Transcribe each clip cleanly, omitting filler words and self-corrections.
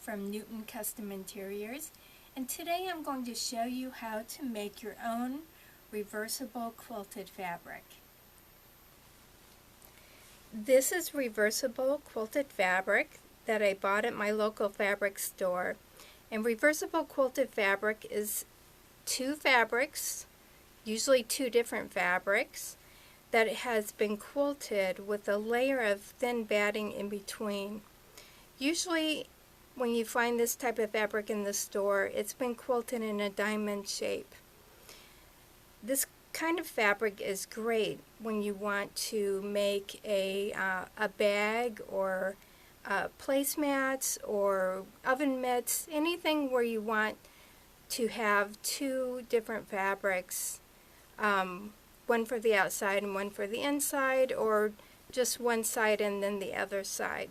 from Newton Custom Interiors, and today I'm going to show you how to make your own reversible quilted fabric. This is reversible quilted fabric that I bought at my local fabric store. And reversible quilted fabric is two fabrics, usually two different fabrics, that has been quilted with a layer of thin batting in between. Usually when you find this type of fabric in the store, it's been quilted in a diamond shape. This kind of fabric is great when you want to make a bag or placemats or oven mitts, anything where you want to have two different fabrics, one for the outside and one for the inside, or just one side and then the other side.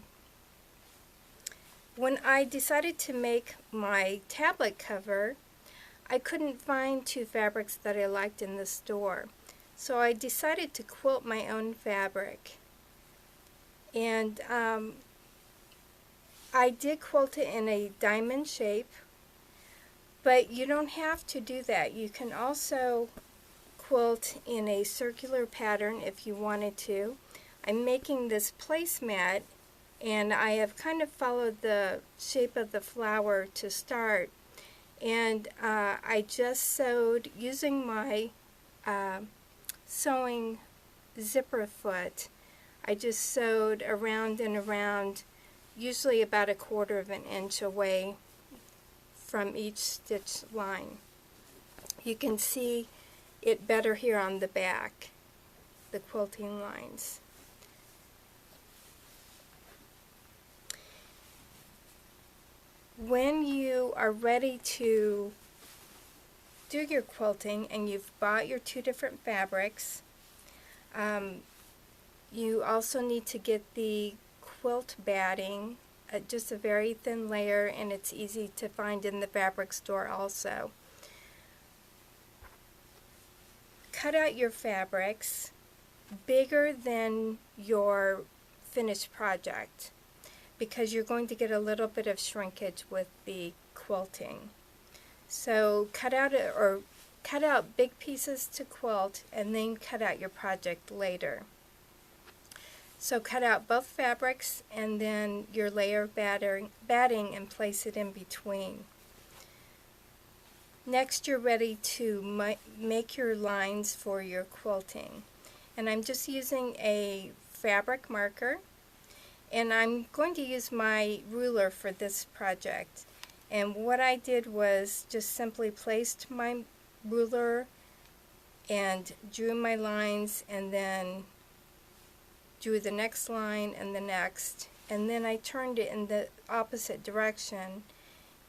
When I decided to make my tablet cover, I couldn't find two fabrics that I liked in the store. So I decided to quilt my own fabric. And I did quilt it in a diamond shape, but you don't have to do that. You can also quilt in a circular pattern if you wanted to. I'm making this placemat, and I have kind of followed the shape of the flower to start. And I just sewed using my sewing zipper foot. I just sewed around and around, usually about 1/4 of an inch away from each stitch line. You can see it better here on the back, the quilting lines. When you are ready to do your quilting and you've bought your two different fabrics, you also need to get the quilt batting, just a very thin layer, and it's easy to find in the fabric store also. Cut out your fabrics bigger than your finished project, because you're going to get a little bit of shrinkage with the quilting. So cut out big pieces to quilt, and then cut out your project later. So cut out both fabrics and then your layer of batting and place it in between. Next, you're ready to make your lines for your quilting. And I'm just using a fabric marker, and I'm going to use my ruler for this project. And what I did was just simply placed my ruler and drew my lines, and then drew the next line and the next, and then I turned it in the opposite direction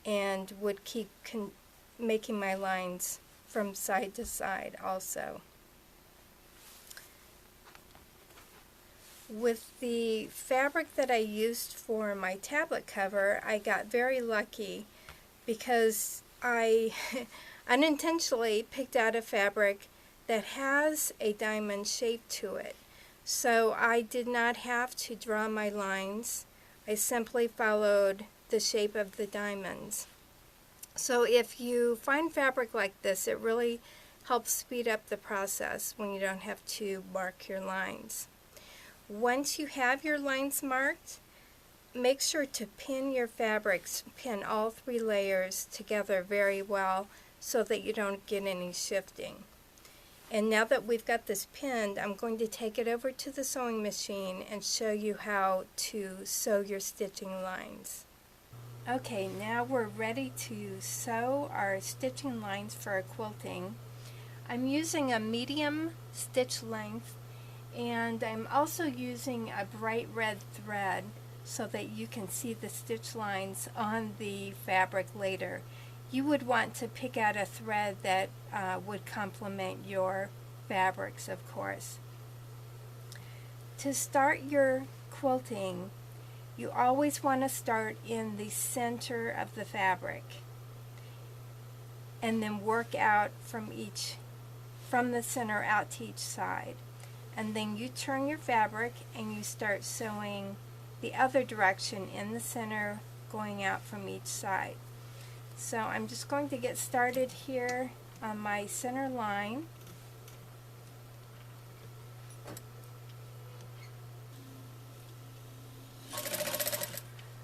and would keep making my lines from side to side also. With the fabric that I used for my tablet cover, I got very lucky because I unintentionally picked out a fabric that has a diamond shape to it. So I did not have to draw my lines. I simply followed the shape of the diamonds. So if you find fabric like this, it really helps speed up the process when you don't have to mark your lines. Once you have your lines marked, make sure to pin your fabrics, pin all 3 layers together very well so that you don't get any shifting. And now that we've got this pinned, I'm going to take it over to the sewing machine and show you how to sew your stitching lines. Okay, now we're ready to sew our stitching lines for our quilting. I'm using a medium stitch length, and I'm also using a bright red thread so that you can see the stitch lines on the fabric later. You would want to pick out a thread that would complement your fabrics, of course. To start your quilting, you always want to start in the center of the fabric and then work out from the center out to each side. And then you turn your fabric and you start sewing the other direction in the center going out from each side. So I'm just going to get started here on my center line.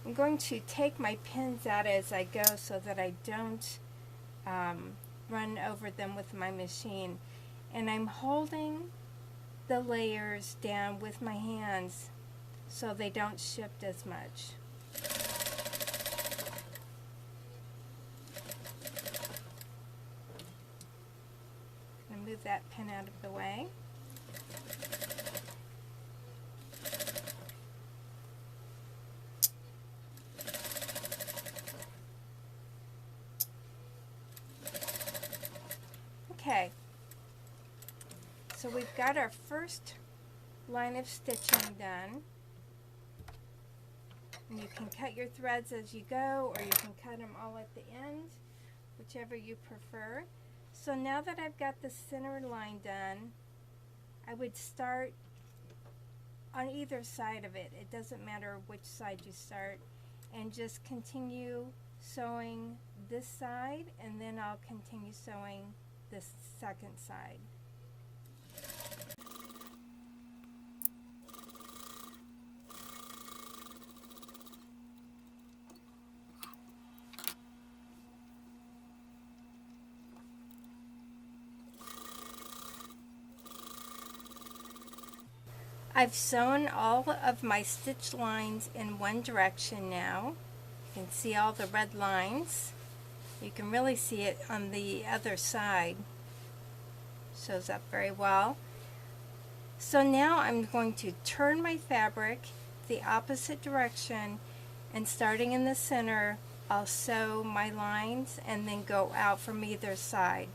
I'm going to take my pins out as I go so that I don't run over them with my machine. And I'm holding the layers down with my hands so they don't shift as much. I'm going to move that pin out of the way. Okay, so we've got our first line of stitching done. And you can cut your threads as you go, or you can cut them all at the end, whichever you prefer. So now that I've got the center line done, I would start on either side of it. It doesn't matter which side you start, and just continue sewing this side, and then I'll continue sewing this second side. I've sewn all of my stitch lines in one direction now. You can see all the red lines. You can really see it on the other side. Shows up very well. So now I'm going to turn my fabric the opposite direction, and starting in the center, I'll sew my lines and then go out from either side.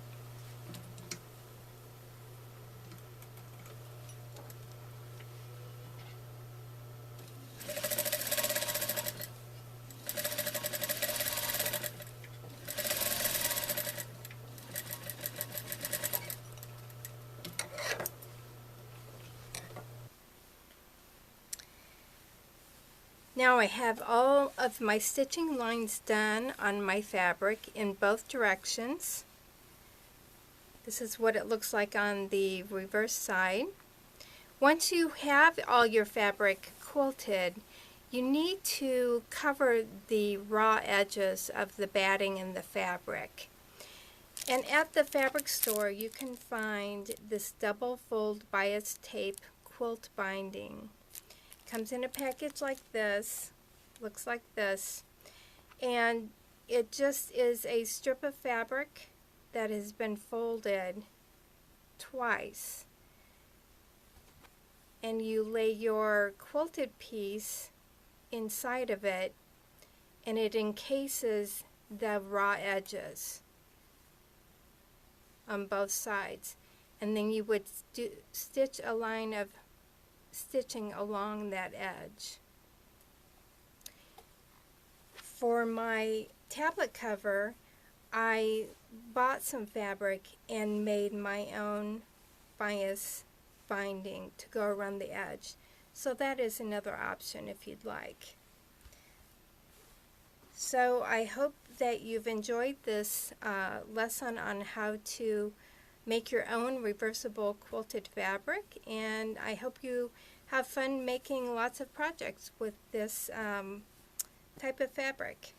Now I have all of my stitching lines done on my fabric in both directions. This is what it looks like on the reverse side. Once you have all your fabric quilted, you need to cover the raw edges of the batting and the fabric. And at the fabric store you can find this double fold bias tape quilt binding. Comes in a package like this, looks like this, and it just is a strip of fabric that has been folded twice, and you lay your quilted piece inside of it, and it encases the raw edges on both sides, and then you would stitch a line of stitching along that edge. For my tablet cover, I bought some fabric and made my own bias binding to go around the edge. So that is another option if you'd like. So I hope that you've enjoyed this lesson on how to make your own reversible quilted fabric, and I hope you have fun making lots of projects with this type of fabric.